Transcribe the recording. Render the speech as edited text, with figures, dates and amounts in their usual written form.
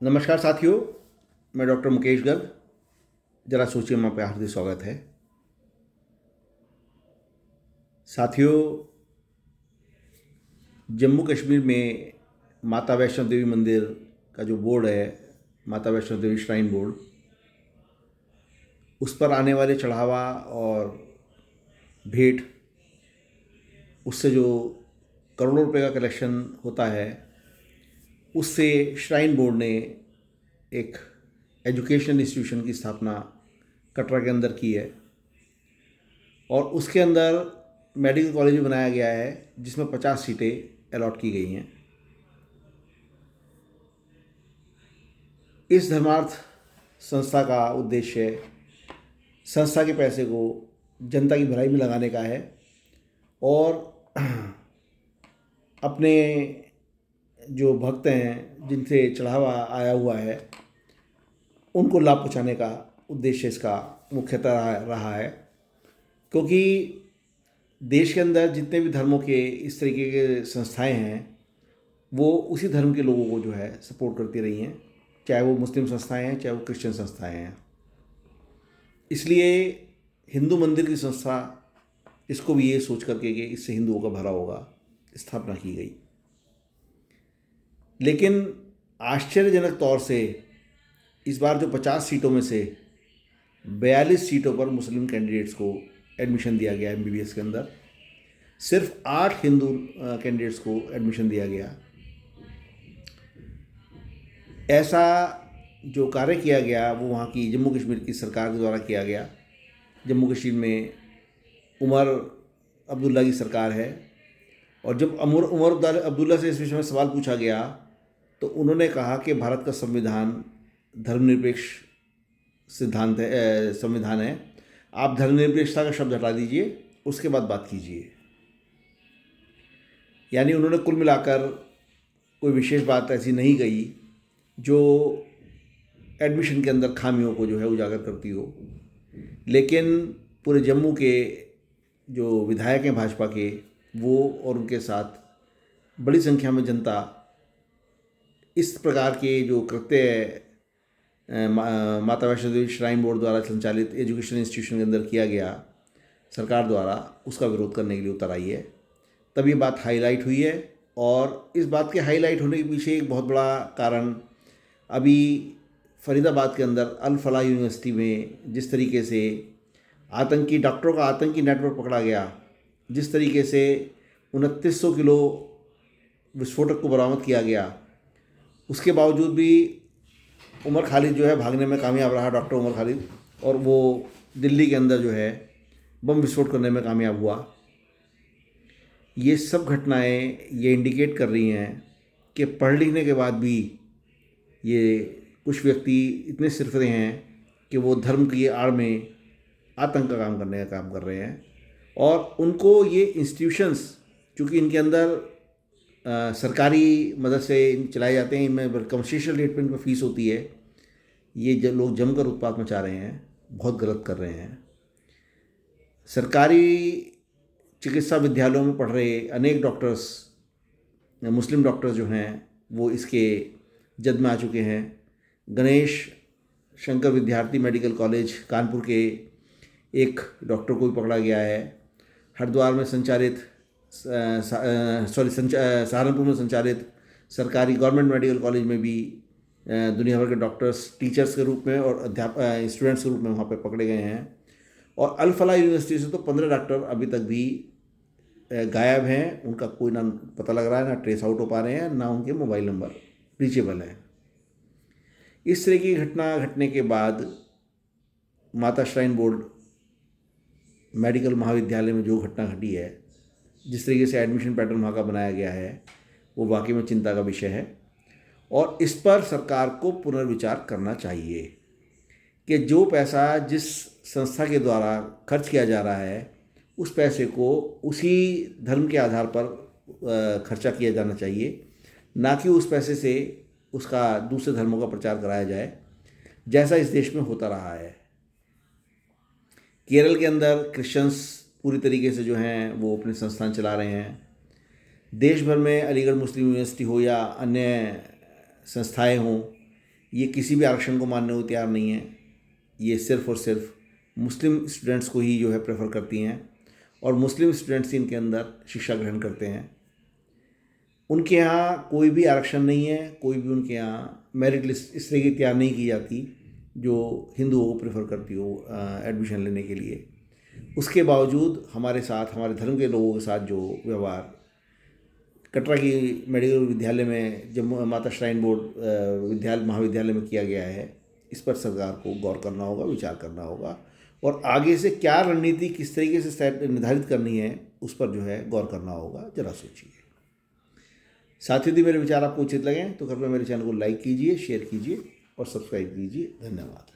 नमस्कार साथियों, मैं डॉक्टर मुकेश गर्ग। जरा सोचिए, माँ पे हार्दिक स्वागत है। साथियों, जम्मू कश्मीर में माता वैष्णो देवी मंदिर का जो बोर्ड है, माता वैष्णो देवी श्राइन बोर्ड, उस पर आने वाले चढ़ावा और भेंट, उससे जो करोड़ों रुपए का कलेक्शन होता है, उससे श्राइन बोर्ड ने एक एजुकेशन इंस्टीट्यूशन की स्थापना कटरा के अंदर की है और उसके अंदर मेडिकल कॉलेज भी बनाया गया है जिसमें 50 सीटें अलॉट की गई हैं। इस धर्मार्थ संस्था का उद्देश्य संस्था के पैसे को जनता की भलाई में लगाने का है और अपने जो भक्त हैं जिनसे चढ़ावा आया हुआ है उनको लाभ पहुँचाने का उद्देश्य इसका मुख्यतः रहा है। क्योंकि देश के अंदर जितने भी धर्मों के इस तरीके के संस्थाएं हैं वो उसी धर्म के लोगों को जो है सपोर्ट करती रही हैं, चाहे वो मुस्लिम संस्थाएं हैं चाहे वो क्रिश्चियन संस्थाएं हैं। इसलिए हिंदू मंदिर की संस्था, इसको भी ये सोच करके कि इससे हिंदुओं का भला होगा, स्थापना की गई। लेकिन आश्चर्यजनक तौर से इस बार जो 50 सीटों में से 42 सीटों पर मुस्लिम कैंडिडेट्स को एडमिशन दिया गया एमबीबीएस के अंदर। सिर्फ 8 हिंदू कैंडिडेट्स को एडमिशन दिया गया। ऐसा जो कार्य किया गया वो वहाँ की जम्मू कश्मीर की सरकार के द्वारा किया गया। जम्मू कश्मीर में उमर अब्दुल्ला की सरकार है और जब उमर अब्दुल्ला से इस विषय में सवाल पूछा गया तो उन्होंने कहा कि भारत का संविधान धर्मनिरपेक्ष संविधान है, आप धर्मनिरपेक्षता का शब्द हटा दीजिए, उसके बाद बात कीजिए। यानी उन्होंने कुल मिलाकर कोई विशेष बात ऐसी नहीं कही जो एडमिशन के अंदर खामियों को जो है उजागर करती हो। लेकिन पूरे जम्मू के जो विधायक हैं भाजपा के, वो और उनके साथ बड़ी संख्या में जनता इस प्रकार के जो कृत्य माता वैष्णो देवी श्राइन बोर्ड द्वारा संचालित एजुकेशन इंस्टीट्यूशन के अंदर किया गया सरकार द्वारा, उसका विरोध करने के लिए उतर आई है। तब ये बात हाईलाइट हुई है और इस बात के हाईलाइट होने के पीछे एक बहुत बड़ा कारण, अभी फरीदाबाद के अंदर अल फलाह यूनिवर्सिटी में जिस तरीके से आतंकी डॉक्टरों का आतंकी नेटवर्क पकड़ा गया, जिस तरीके से 2900 किलो विस्फोटक को बरामद किया गया, उसके बावजूद भी उमर खालिद जो है भागने में कामयाब रहा, डॉक्टर उमर खालिद, और वो दिल्ली के अंदर जो है बम विस्फोट करने में कामयाब हुआ। ये सब घटनाएं ये इंडिकेट कर रही हैं कि पढ़ लिखने के बाद भी ये कुछ व्यक्ति इतने सिरफिरे हैं कि वो धर्म की आड़ में आतंक का काम करने का काम कर रहे हैं। और उनको ये इंस्टीट्यूशंस, चूँकि इनके अंदर सरकारी मदद से चलाए जाते हैं, इनमें कमर्शियल रेट पर इनमें फ़ीस होती है, ये जो लोग जमकर उत्पात मचा रहे हैं, बहुत गलत कर रहे हैं। सरकारी चिकित्सा विद्यालयों में पढ़ रहे अनेक डॉक्टर्स, मुस्लिम डॉक्टर्स जो हैं, वो इसके जद में आ चुके हैं। गणेश शंकर विद्यार्थी मेडिकल कॉलेज कानपुर के एक डॉक्टर को भी पकड़ा गया है। हरिद्वार में संचालित सहारनपुर में संचालित सरकारी गवर्नमेंट मेडिकल कॉलेज में भी दुनिया भर के डॉक्टर्स टीचर्स के रूप में और स्टूडेंट्स के रूप में वहाँ पे पकड़े गए हैं। और अल फलाह यूनिवर्सिटी से तो 15 डॉक्टर अभी तक भी गायब हैं, उनका कोई ना पता लग रहा है, ना ट्रेस आउट हो पा रहे हैं, ना उनके मोबाइल नंबर रीचेबल हैं। इस तरह की घटना घटने के बाद माता श्राइन बोर्ड मेडिकल महाविद्यालय में जो घटना घटी है, जिस तरीके से एडमिशन पैटर्न वहाँ का बनाया गया है, वो वाकई में चिंता का विषय है। और इस पर सरकार को पुनर्विचार करना चाहिए कि जो पैसा जिस संस्था के द्वारा खर्च किया जा रहा है, उस पैसे को उसी धर्म के आधार पर खर्चा किया जाना चाहिए, ना कि उस पैसे से उसका दूसरे धर्मों का प्रचार कराया जाए, जैसा इस देश में होता रहा है। केरल के अंदर क्रिश्चियंस पूरी तरीके से जो हैं वो अपने संस्थान चला रहे हैं। देश भर में अलीगढ़ मुस्लिम यूनिवर्सिटी हो या अन्य संस्थाएं हों, ये किसी भी आरक्षण को मानने को तैयार नहीं है। ये सिर्फ़ और सिर्फ मुस्लिम स्टूडेंट्स को ही जो है प्रेफर करती हैं और मुस्लिम स्टूडेंट्स ही इनके अंदर शिक्षा ग्रहण करते हैं। उनके यहाँ कोई भी आरक्षण नहीं है, कोई भी उनके यहाँ मेरिट लिस्ट इस तरह की तैयार नहीं की जाती जो हिंदुओं को प्रेफर करती हो एडमिशन लेने के लिए। उसके बावजूद हमारे साथ, हमारे धर्म के लोगों के साथ जो व्यवहार कटरा की मेडिकल विद्यालय में, जम्मू माता श्राइन बोर्ड महाविद्यालय में किया गया है, इस पर सरकार को गौर करना होगा, विचार करना होगा और आगे से क्या रणनीति किस तरीके से निर्धारित करनी है उस पर जो है गौर करना होगा। जरा सोचिए। साथ ही यदि मेरे विचार आपको उचित लगें तो कृपया मेरे चैनल को लाइक कीजिए, शेयर कीजिए और सब्सक्राइब कीजिए। धन्यवाद।